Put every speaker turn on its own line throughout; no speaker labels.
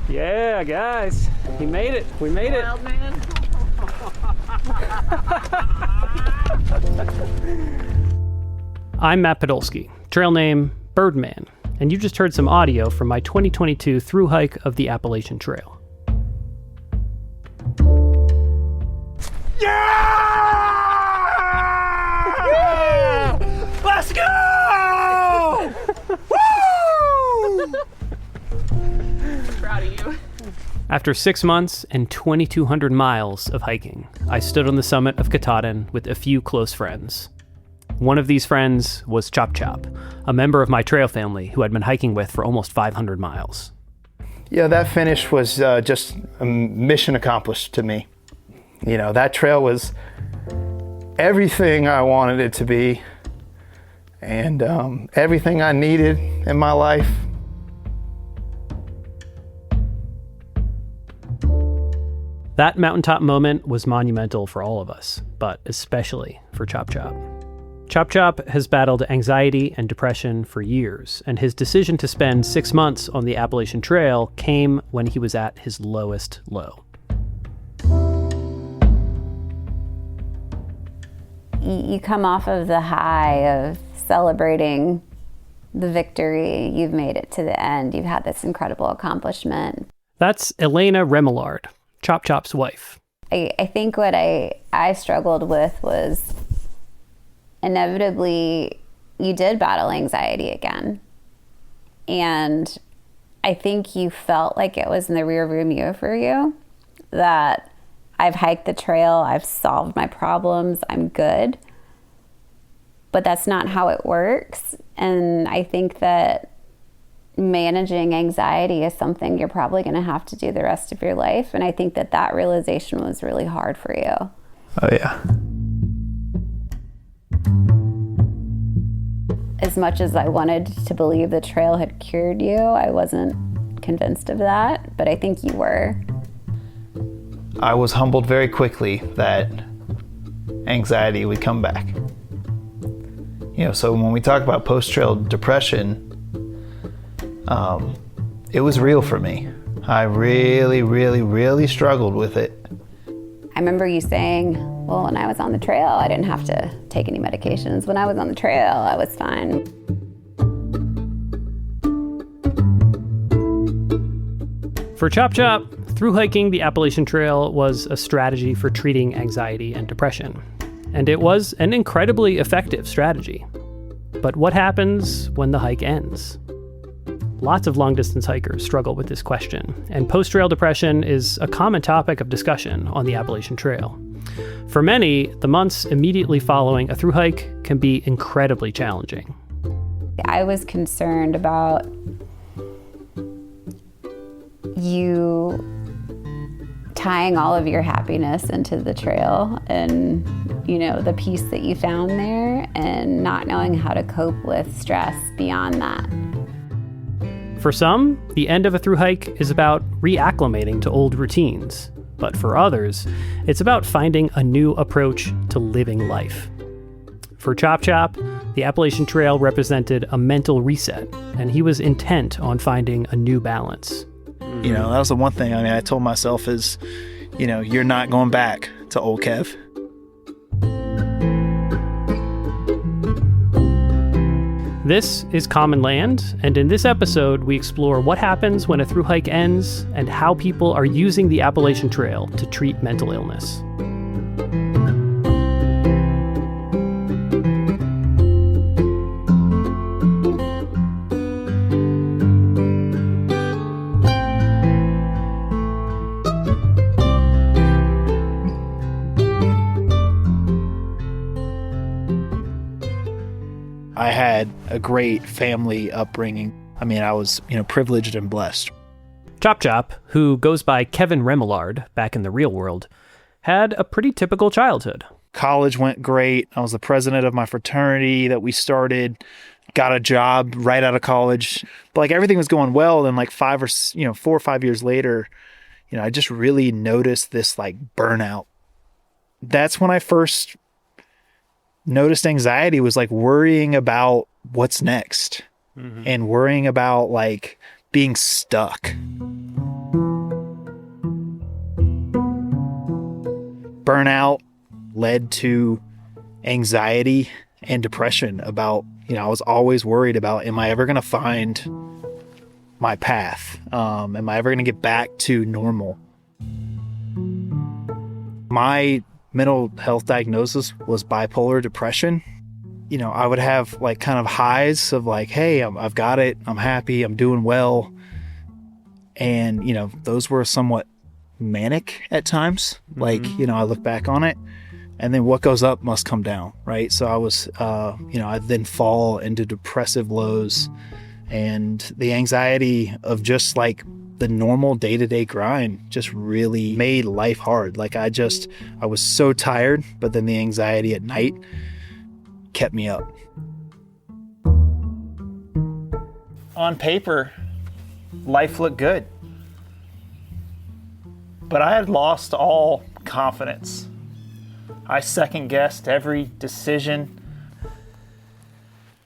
Yeah, guys, he made it. We made it.
Wild man.
I'm Matt Podolsky, trail name Birdman, and you just heard some audio from my 2022 thru hike of the Appalachian Trail.
Yeah! Let's go! Woo! Proud of you.
After 6 months and 2,200 miles of hiking, I stood on the summit of Katahdin with a few close friends. One of these friends was Chop Chop, a member of my trail family who I'd been hiking with for almost 500 miles.
Yeah, that finish was just a mission accomplished to me. You know, that trail was everything I wanted it to be, and everything I needed in my life.
That mountaintop moment was monumental for all of us, but especially for Chop Chop. Chop Chop has battled anxiety and depression for years, and his decision to spend 6 months on the Appalachian Trail came when he was at his lowest low.
You come off of the high of celebrating the victory. You've made it to the end. You've had this incredible accomplishment.
That's Elena Remillard, Chop Chop's wife.
I think what I struggled with was inevitably you did battle anxiety again. And I think you felt like it was in the rearview mirror for you, that I've hiked the trail, I've solved my problems, I'm good. But that's not how it works. And I think that managing anxiety is something you're probably going to have to do the rest of your life. And I think that that realization was really hard for you.
Oh, yeah.
As much as I wanted to believe the trail had cured you, I wasn't convinced of that, but I think you were.
I was humbled very quickly that anxiety would come back. You know, so when we talk about post-trail depression, it was real for me. I really, really, really struggled with it.
I remember you saying, well, when I was on the trail, I didn't have to take any medications. When I was on the trail, I was fine.
For Chop Chop, thru hiking the Appalachian Trail was a strategy for treating anxiety and depression. And it was an incredibly effective strategy. But what happens when the hike ends? Lots of long-distance hikers struggle with this question, and post-trail depression is a common topic of discussion on the Appalachian Trail. For many, the months immediately following a thru hike can be incredibly challenging.
I was concerned about you tying all of your happiness into the trail and, you know, the peace that you found there, and not knowing how to cope with stress beyond that.
For some, the end of a thru hike is about reacclimating to old routines. But for others, it's about finding a new approach to living life. For Chop Chop, the Appalachian Trail represented a mental reset, and he was intent on finding a new balance.
You know, that was the one thing I told myself is, you know, you're not going back to old Kev.
This is Common Land, and in this episode, we explore what happens when a thru hike ends and how people are using the Appalachian Trail to treat mental illness.
I had a great family upbringing. I mean, I was, privileged and blessed.
Chop Chop, who goes by Kevin Remillard back in the real world, had a pretty typical childhood.
College went great. I was the president of my fraternity that we started, got a job right out of college. But everything was going well. Then 4 or 5 years later, I just really noticed this burnout. That's when I first noticed anxiety, was worrying about what's next and worrying about being stuck. burnout led to anxiety and depression about, I was always worried about, am I ever going to find my path? Am I ever going to get back to normal? My mental health diagnosis was bipolar depression. I would have like kind of highs of like, hey, I've got it. I'm happy. I'm doing well. And, those were somewhat manic at times. Like, I look back on it, and then what goes up must come down, right? So I was, I'd then fall into depressive lows, and the anxiety of just like the normal day-to-day grind just really made life hard. Like I was so tired, but then the anxiety at night kept me up. On paper, life looked good, but I had lost all confidence. I second-guessed every decision.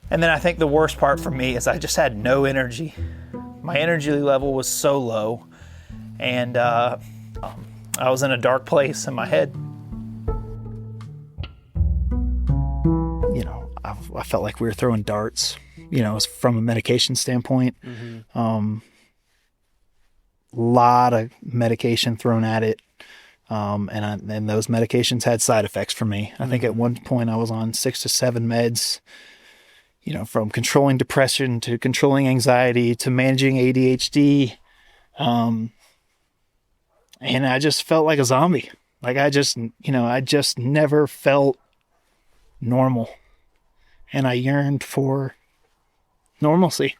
And then I think the worst part for me is I just had no energy. My energy level was so low, and I was in a dark place in my head. I felt like we were throwing darts, from a medication standpoint. Lot of medication thrown at it. And those medications had side effects for me. I think at one point I was on 6 to 7 meds, from controlling depression to controlling anxiety to managing ADHD. And I just felt like a zombie. Like I just never felt normal. And I yearned for normalcy.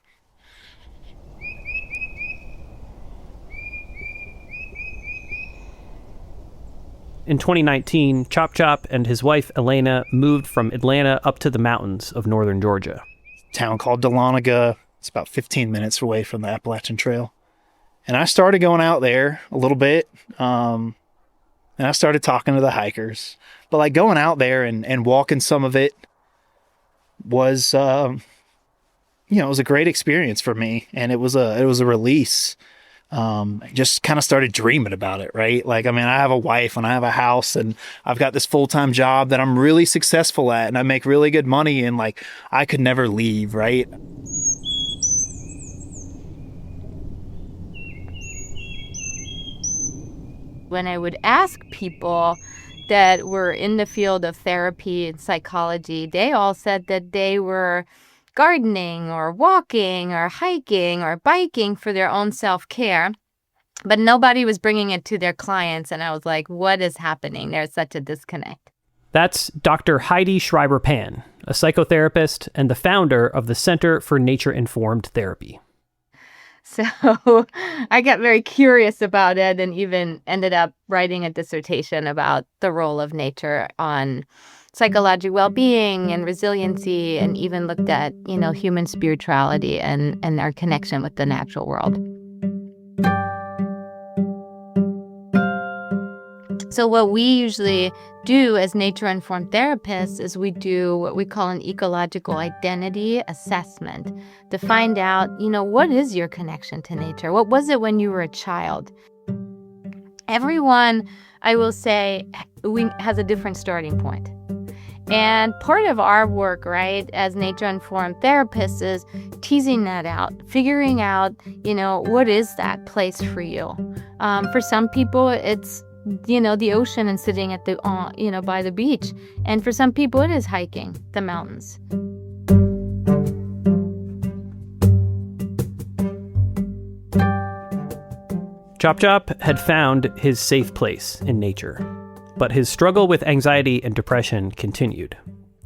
In 2019, Chop Chop and his wife Elena moved from Atlanta up to the mountains of northern Georgia.
A town called Dahlonega. It's about 15 minutes away from the Appalachian Trail. And I started going out there a little bit. And I started talking to the hikers. But like going out there and walking some of it was, it was a great experience for me. And it was a release. Just kind of started dreaming about it, right? Like, I have a wife and I have a house and I've got this full-time job that I'm really successful at and I make really good money and like, I could never leave, right?
When I would ask people that were in the field of therapy and psychology, they all said that they were gardening or walking or hiking or biking for their own self-care, but nobody was bringing it to their clients. And I was like, what is happening? There's such a disconnect.
That's Dr. Heidi Schreiber-Pan, a psychotherapist and the founder of the Center for Nature-Informed Therapy.
So I got very curious about it and even ended up writing a dissertation about the role of nature on psychological well-being and resiliency, and even looked at, human spirituality and our connection with the natural world. So what we usually do as nature-informed therapists is we do what we call an ecological identity assessment to find out, what is your connection to nature? What was it when you were a child? Everyone, I will say, has a different starting point. And part of our work, right, as nature-informed therapists is teasing that out, figuring out, what is that place for you? For some people, it's, the ocean and sitting at the, by the beach. And for some people, it is hiking the mountains.
Chop Chop had found his safe place in nature, but his struggle with anxiety and depression continued.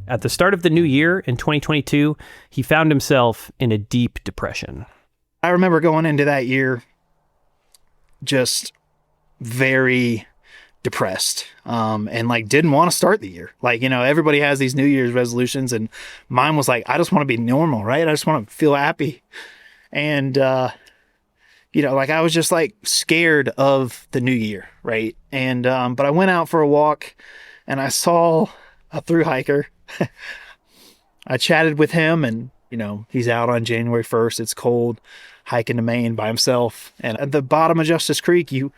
At the start of the new year in 2022, he found himself in a deep depression.
I remember going into that year just very depressed, and like didn't want to start the year. Like, everybody has these New Year's resolutions, and mine was like, I just want to be normal, right? I just want to feel happy. And, like I was just like scared of the new year, right? And, but I went out for a walk and I saw a thru-hiker. I chatted with him and, he's out on January 1st. It's cold, hiking to Maine by himself. And at the bottom of Justice Creek, you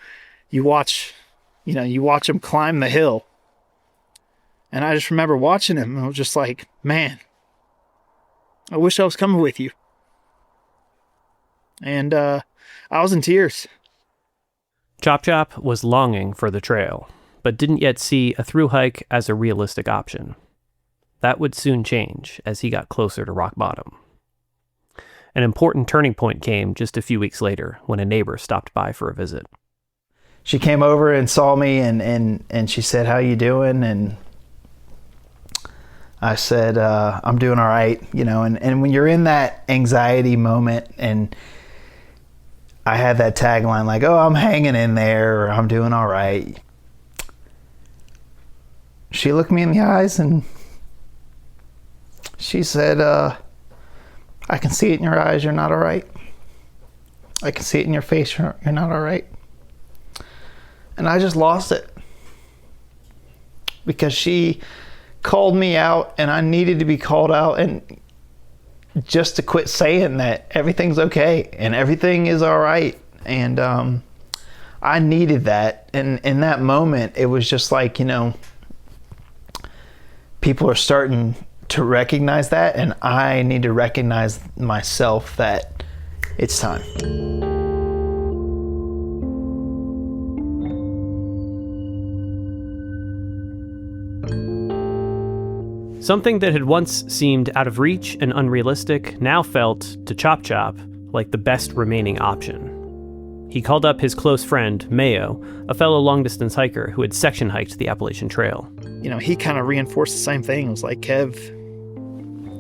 watch him climb the hill And I just remember watching him, and I was just like, man, I wish I was coming with you. And I was in tears.
Chop Chop was longing for the trail, but didn't yet see a thru hike as a realistic option. That would soon change as he got closer to rock bottom. An important turning point came just a few weeks later when a neighbor stopped by for a visit.
She came over and saw me and she said, "How you doing?" And I said, "I'm doing all right." You know, and when you're in that anxiety moment, and I had that tagline like, "Oh, I'm hanging in there," or "I'm doing all right." She looked me in the eyes and she said, "I can see it in your eyes, you're not all right. I can see it in your face, you're not all right." And I just lost it. Because she called me out and I needed to be called out, and just to quit saying that everything's okay and everything is all right. And I needed that. And in that moment, it was just like, you know, people are starting to recognize that, and I need to recognize myself that it's time.
Something that had once seemed out of reach and unrealistic now felt, to Chop Chop, like the best remaining option. He called up his close friend, Mayo, a fellow long-distance hiker who had section hiked the Appalachian Trail.
You know, he kind of reinforced the same thing. It was like, Kev,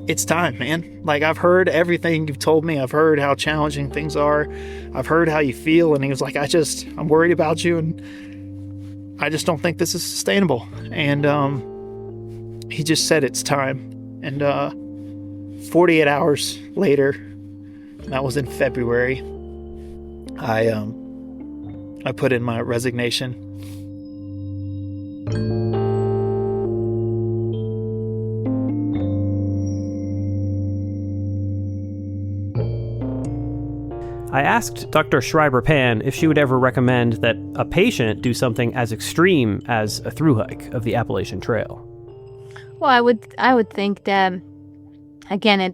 it's time, man. Like, I've heard everything you've told me. I've heard how challenging things are. I've heard how you feel. And he was like, I'm worried about you, and I just don't think this is sustainable. And he just said it's time. And 48 hours later, that was in February, I put in my resignation.
I asked Dr. Schreiber-Pan if she would ever recommend that a patient do something as extreme as a thru hike of the Appalachian Trail.
Well, I would think that, again, it,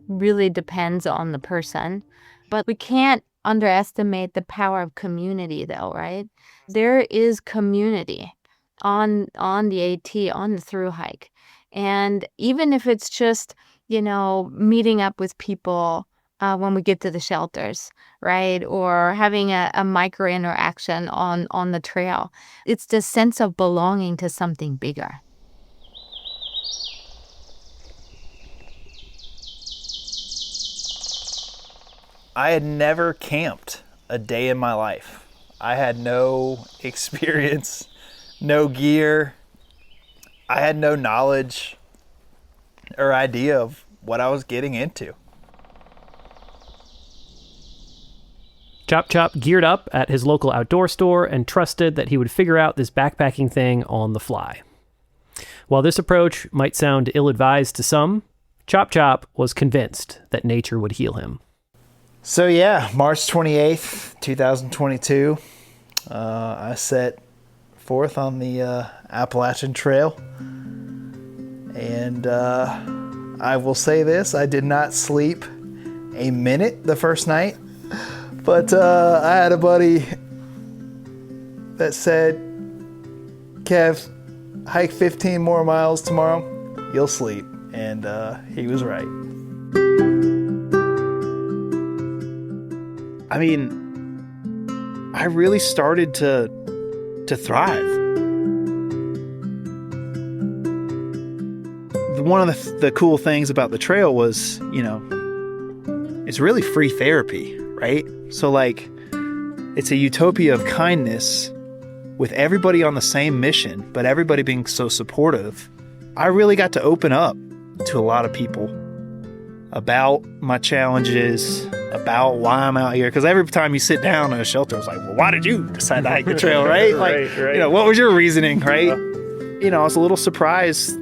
really depends on the person, but we can't underestimate the power of community, though, right? There is community on the AT, on the thru hike. And even if it's just, meeting up with people when we get to the shelters, right? Or having a micro interaction on the trail, it's the sense of belonging to something bigger.
I had never camped a day in my life. I had no experience, no gear. I had no knowledge or idea of what I was getting into.
Chop Chop geared up at his local outdoor store and trusted that he would figure out this backpacking thing on the fly. While this approach might sound ill-advised to some, Chop Chop was convinced that nature would heal him.
So yeah, March 28th, 2022, I set forth on the Appalachian Trail. And I will say this, I did not sleep a minute the first night. But I had a buddy that said, "Kev, hike 15 more miles tomorrow, you'll sleep." And he was right.
I mean, I really started to thrive. One of the cool things about the trail was, it's really free therapy, right? So like, it's a utopia of kindness with everybody on the same mission, but everybody being so supportive. I really got to open up to a lot of people about my challenges, about why I'm out here. Because every time you sit down in a shelter, it's like, well, why did you decide to hike the trail, right?
Right.
What was your reasoning, right? I was a little surprised.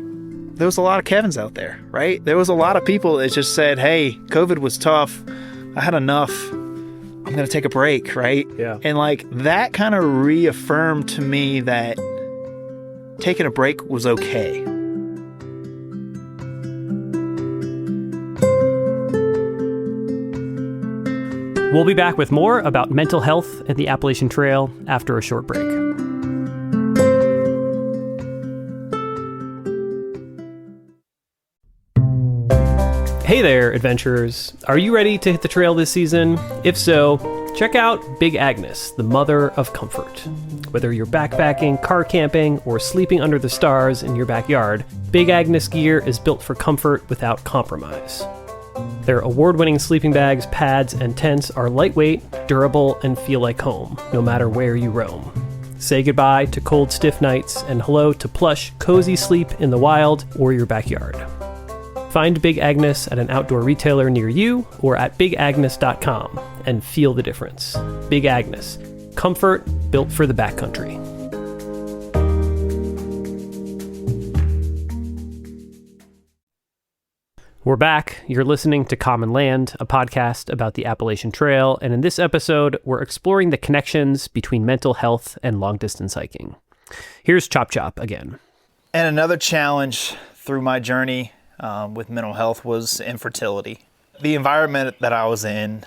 There was a lot of Kevins out there, right? There was a lot of people that just said, hey, COVID was tough. I had enough. I'm going to take a break, right?
Yeah.
And that kind of reaffirmed to me that taking a break was okay.
We'll be back with more about mental health and the Appalachian Trail after a short break. Hey there, adventurers. Are you ready to hit the trail this season? If so, check out Big Agnes, the mother of comfort. Whether you're backpacking, car camping, or sleeping under the stars in your backyard, Big Agnes gear is built for comfort without compromise. Their award-winning sleeping bags, pads, and tents are lightweight, durable, and feel like home, no matter where you roam. Say goodbye to cold, stiff nights, and hello to plush, cozy sleep in the wild or your backyard. Find Big Agnes at an outdoor retailer near you or at bigagnes.com and feel the difference. Big Agnes, comfort built for the backcountry. We're back. You're listening to Common Land, a podcast about the Appalachian Trail, and in this episode, we're exploring the connections between mental health and long-distance hiking. Here's Chop Chop again.
And another challenge through my journey with mental health was infertility. The environment that I was in,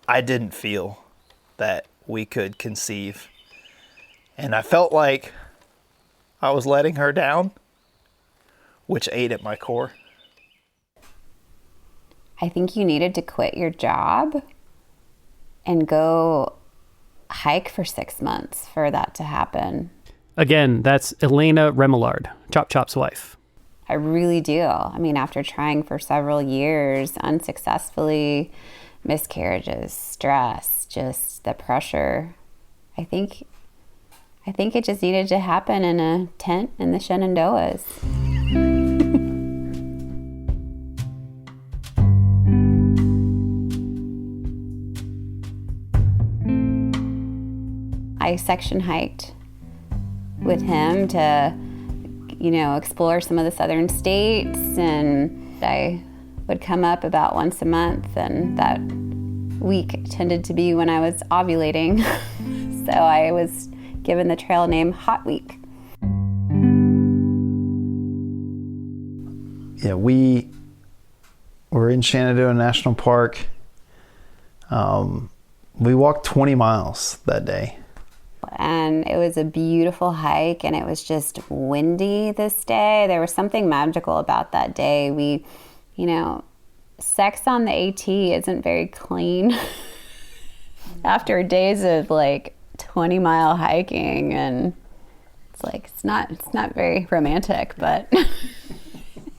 I didn't feel that we could conceive. And I felt like I was letting her down, which ate at my core.
I think you needed to quit your job and go hike for 6 months for that to happen.
Again, that's Elena Remillard, Chop Chop's wife.
I really do. I mean, after trying for several years unsuccessfully, miscarriages, stress, just the pressure, I think it just needed to happen in a tent in the Shenandoahs. I section hiked with him to, explore some of the southern states, and I would come up about once a month, and that week tended to be when I was ovulating. So I was given the trail name Hot Week.
Yeah, we were in Shenandoah National Park. We walked 20 miles that day.
And it was a beautiful hike, and it was just windy this day. There was something magical about that day. We, sex on the AT isn't very clean after days of 20-mile hiking, and it's not very romantic, but.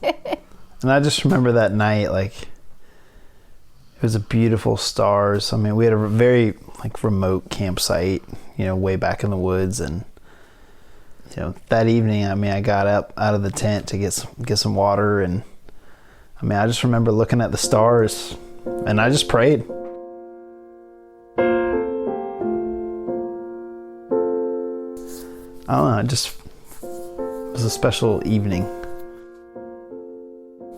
And I just remember that night, it was a beautiful stars. I mean, we had a very remote campsite, way back in the woods, and that evening, I got up out of the tent to get some water, and I just remember looking at the stars, and I just prayed. I don't know, it was a special evening.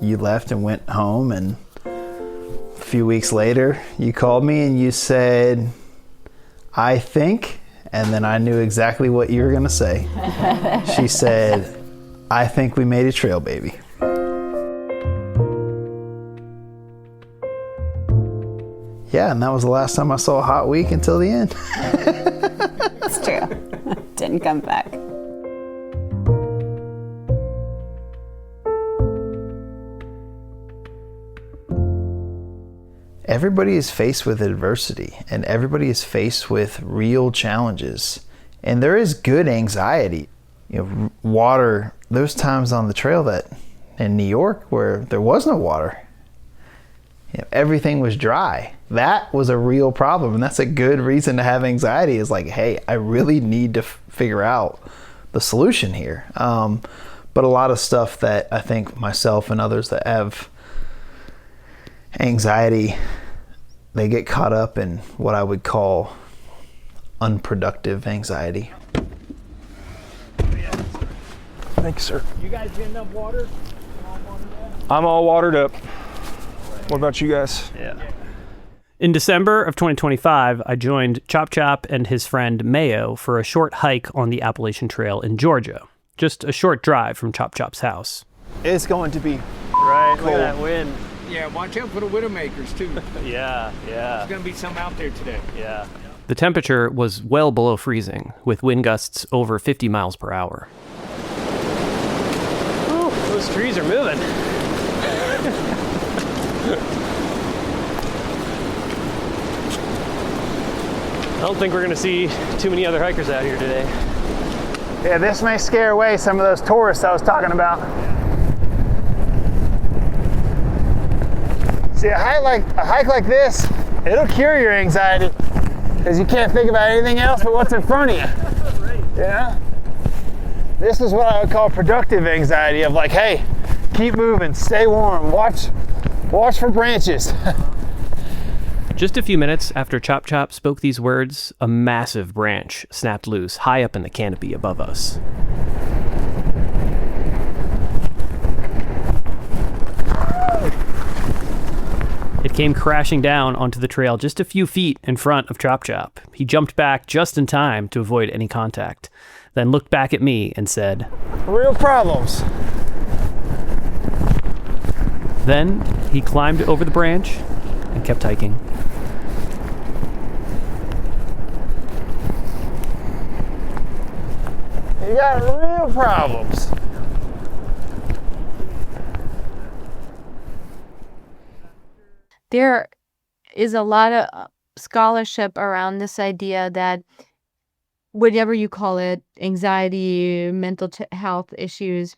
You left and went home, and a few weeks later, you called me and you said, I think, and then I knew exactly what you were going to say. She said, I think we made a trail baby. Yeah, and that was the last time I saw Hot Week until the end.
It's true. Didn't come back.
Everybody is faced with adversity, and everybody is faced with real challenges. And there is good anxiety. Water, those times on the trail that in New York where there was no water, everything was dry. That was a real problem, and that's a good reason to have anxiety, is hey, I really need to figure out the solution here. But a lot of stuff that I think myself and others that have anxiety, they get caught up in what I would call unproductive anxiety.
Thanks, sir.
You guys getting enough water?
I'm all watered up. What about you guys?
Yeah.
In December of 2025, I joined Chop Chop and his friend Mayo for a short hike on the Appalachian Trail in Georgia. Just a short drive from Chop Chop's house.
It's going to be
Right,
look at that
wind.
Yeah, watch out for the widowmakers too.
Yeah.
There's gonna be some out there today.
Yeah. The temperature was well below freezing, with wind gusts over 50 miles per hour. Ooh, those trees are moving. I don't think we're going to see too many other hikers out here today.
Yeah, this may scare away some of those tourists I was talking about. See, a hike like this, it'll cure your anxiety because you can't think about anything else but what's in front of you. Right. Yeah. This is what I would call productive anxiety of like, hey, keep moving, stay warm, watch for branches.
Just a few minutes after Chop Chop spoke these words, a massive branch snapped loose high up in the canopy above us. It came crashing down onto the trail just a few feet in front of Chop Chop. He jumped back just in time to avoid any contact, then looked back at me and said,
Real problems.
Then he climbed over the branch and kept hiking.
You got real problems.
There is a lot of scholarship around this idea that whatever you call it, anxiety, mental health issues,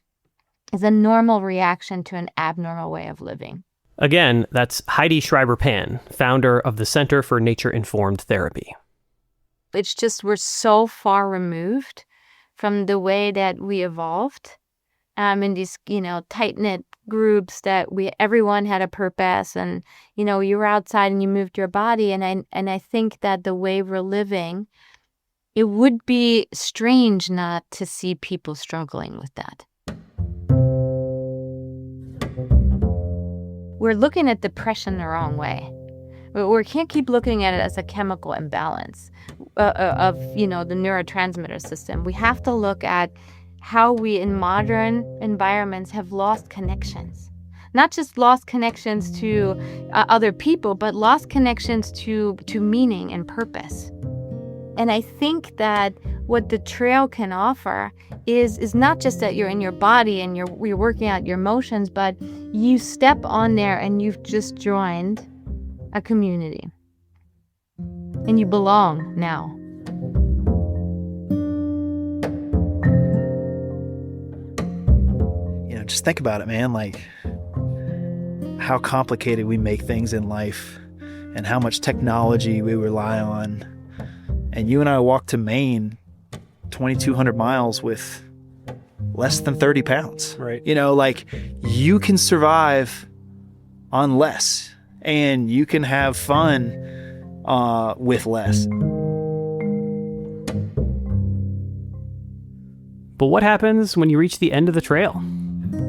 is a normal reaction to an abnormal way of living.
Again, that's Heidi Schreiber-Pan, founder of the Center for Nature-Informed Therapy.
It's just we're so far removed from the way that we evolved in these, tight-knit groups that everyone had a purpose and, you were outside and you moved your body. And I think that the way we're living, it would be strange not to see people struggling with that. We're looking at depression the wrong way. We can't keep looking at it as a chemical imbalance of the neurotransmitter system. We have to look at how we in modern environments have lost connections. Not just lost connections to other people, but lost connections to meaning and purpose. And I think that what the trail can offer is not just that you're in your body and you're working out your emotions, but you step on there and you've just joined a community. And you belong now.
Just think about it, man, like how complicated we make things in life and how much technology we rely on. And you and I walked to Maine 2,200 miles with less than 30 pounds.
Right.
You can survive on less and you can have fun with less.
But what happens when you reach the end of the trail?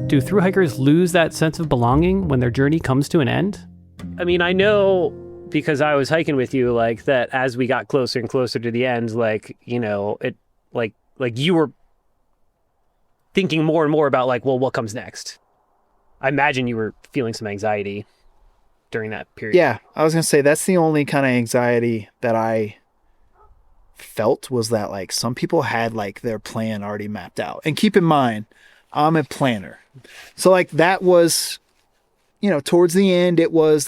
Do thru-hikers lose that sense of belonging when their journey comes to an end? I mean, I know because I was hiking with you, that as we got closer and closer to the end, you were thinking more and more about what comes next. I imagine you were feeling some anxiety during that period.
Yeah, I was going to say that's the only kind of anxiety that I felt was that some people had their plan already mapped out. And keep in mind, I'm a planner. So that was, towards the end, it was,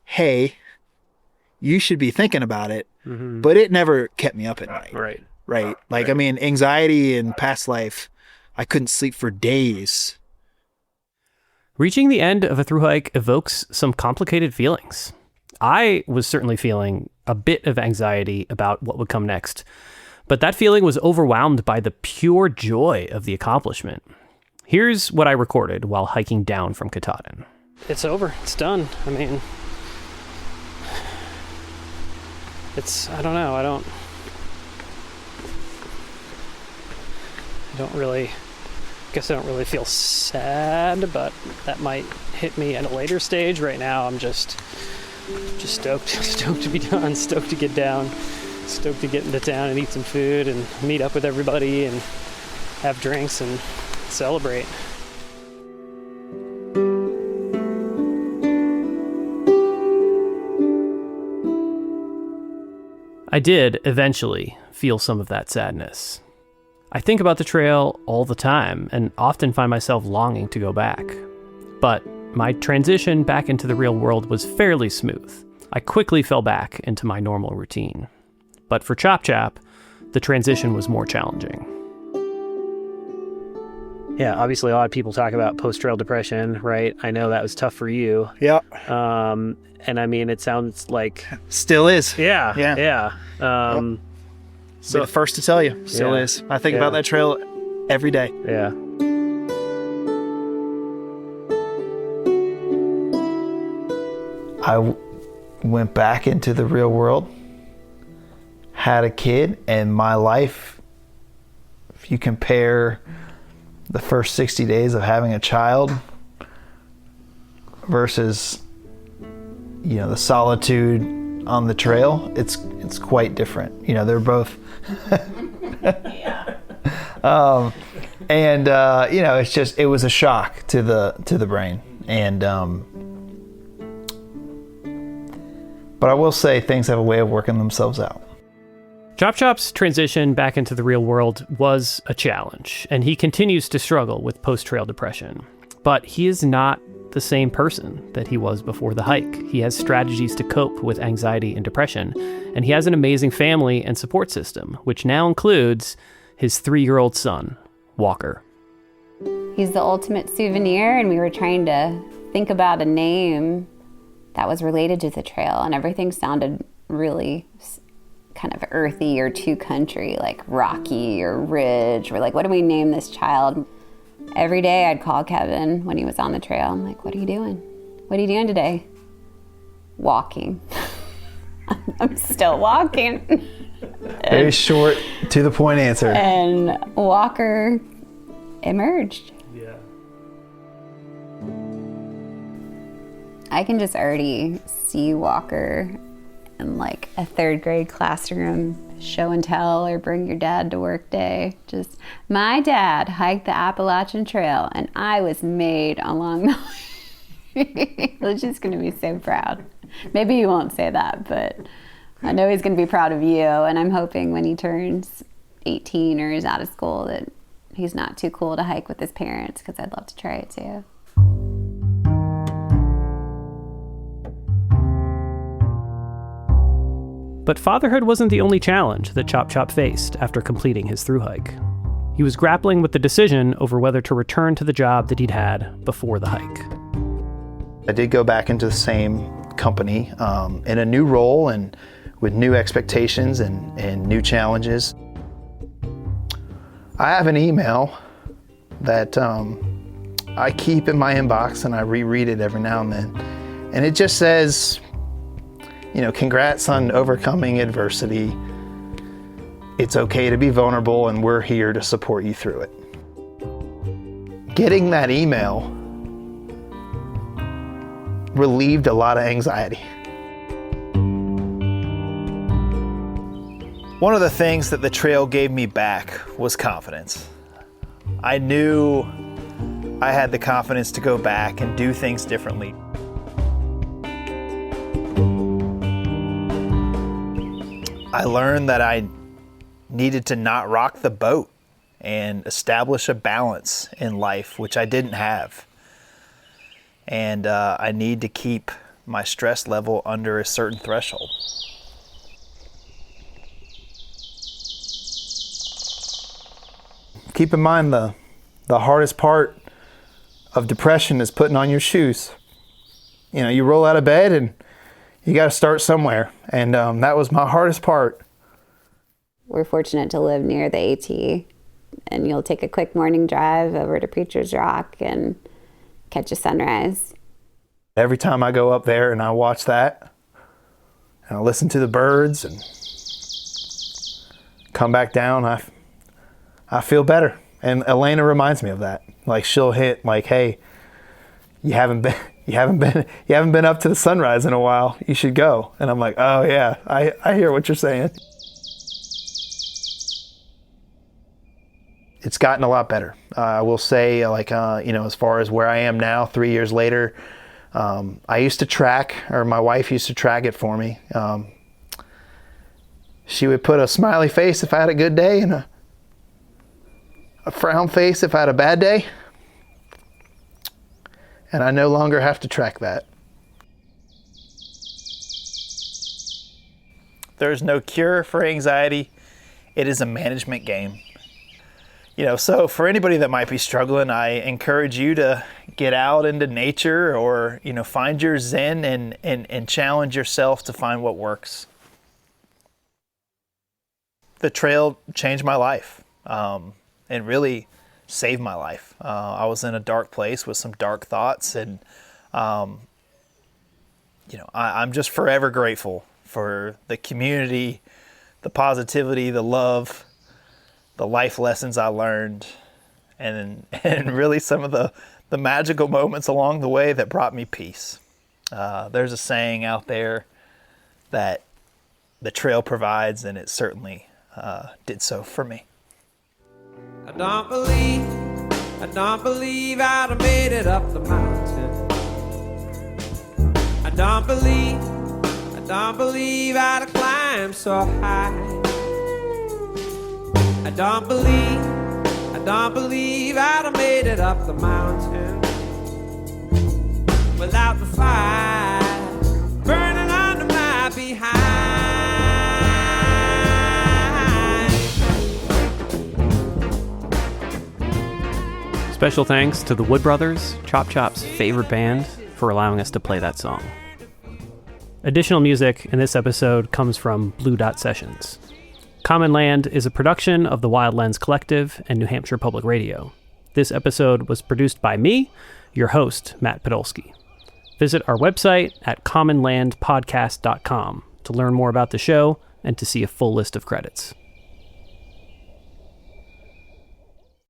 hey, you should be thinking about it, but it never kept me up at night.
Right.
Right. I mean, anxiety in past life, I couldn't sleep for days.
Reaching the end of a thru-hike evokes some complicated feelings. I was certainly feeling a bit of anxiety about what would come next, but that feeling was overwhelmed by the pure joy of the accomplishment. Here's what I recorded while hiking down from Katahdin. It's over. It's done. I mean, I don't know. I don't really feel sad, but that might hit me at a later stage. Right now, I'm just Just stoked to be done, stoked to get down, stoked to get into town and eat some food and meet up with everybody and have drinks and celebrate. I did eventually feel some of that sadness. I think about the trail all the time and often find myself longing to go back. But my transition back into the real world was fairly smooth. I quickly fell back into my normal routine. But for Chop Chop, the transition was more challenging. Yeah, obviously a lot of people talk about post-trail depression, right? I know that was tough for you.
Yeah.
And I mean, it sounds like...
Still is.
Yeah.
Yep. So the first to tell you, still is. I think about that trail every day.
Yeah.
I went back into the real world, had a kid, and my life, if you compare the first 60 days of having a child versus, you know, the solitude on the trail, it's quite different. You know, they're both you know, it was a shock to the brain. And but I will say things have a way of working themselves out.
Chop Chop's transition back into the real world was a challenge, and he continues to struggle with post-trail depression. But he is not the same person that he was before the hike. He has strategies to cope with anxiety and depression, and he has an amazing family and support system, which now includes his 3-year-old son, Walker.
He's the ultimate souvenir, and we were trying to think about a name that was related to the trail, and everything sounded really kind of earthy or too country, like Rocky or Ridge. We're like, what do we name this child? Every day I'd call Kevin when he was on the trail. I'm like, what are you doing? What are you doing today? Walking. I'm still walking.
Very short, to the point answer.
And Walker emerged.
Yeah.
I can just already see Walker in like a 3rd grade classroom, show and tell or bring your dad to work day. Just, my dad hiked the Appalachian Trail and I was made along the way. He's just gonna be so proud. Maybe he won't say that, but I know he's gonna be proud of you, and I'm hoping when he turns 18 or is out of school that he's not too cool to hike with his parents, because I'd love to try it too.
But fatherhood wasn't the only challenge that Chop Chop faced after completing his thru-hike. He was grappling with the decision over whether to return to the job that he'd had before the hike.
I did go back into the same company in a new role and with new expectations and new challenges. I have an email that I keep in my inbox, and I reread it every now and then. And it just says, you know, congrats on overcoming adversity. It's okay to be vulnerable, and we're here to support you through it. Getting that email relieved a lot of anxiety. One of the things that the trail gave me back was confidence. I knew I had the confidence to go back and do things differently. I learned that I needed to not rock the boat and establish a balance in life, which I didn't have. And I need to keep my stress level under a certain threshold. Keep in mind the hardest part of depression is putting on your shoes. You know, you roll out of bed and you got to start somewhere. And that was my hardest part.
We're fortunate to live near the AT, and you'll take a quick morning drive over to Preacher's Rock and catch a sunrise.
Every time I go up there and I watch that, and I listen to the birds and come back down, I feel better. And Elena reminds me of that. Like, she'll hit like, hey, you haven't you haven't been up to the sunrise in a while. You should go. And I'm like, oh yeah, I hear what you're saying. It's gotten a lot better. I will say, like, as far as where I am now, 3 years later, I used to track, or my wife used to track it for me. She would put a smiley face if I had a good day and a frown face if I had a bad day. And I no longer have to track that. There's no cure for anxiety. It is a management game. So for anybody that might be struggling, I encourage you to get out into nature or, find your zen and challenge yourself to find what works. The trail changed my life and really saved my life. I was in a dark place with some dark thoughts, and I'm just forever grateful for the community, the positivity, the love, the life lessons I learned, and really some of the magical moments along the way that brought me peace. There's a saying out there that the trail provides, and it certainly did so for me.
I don't believe I'd have made it up the mountain. I don't believe I'd have climbed so high. I don't believe I'd have made it up the mountain without the fire burning under my behind.
Special thanks to the Wood Brothers, Chop Chop's favorite band, for allowing us to play that song. Additional music in this episode comes from Blue Dot Sessions. Common Land is a production of the Wild Lens Collective and New Hampshire Public Radio. This episode was produced by me, your host, Matt Podolsky. Visit our website at commonlandpodcast.com to learn more about the show and to see a full list of credits.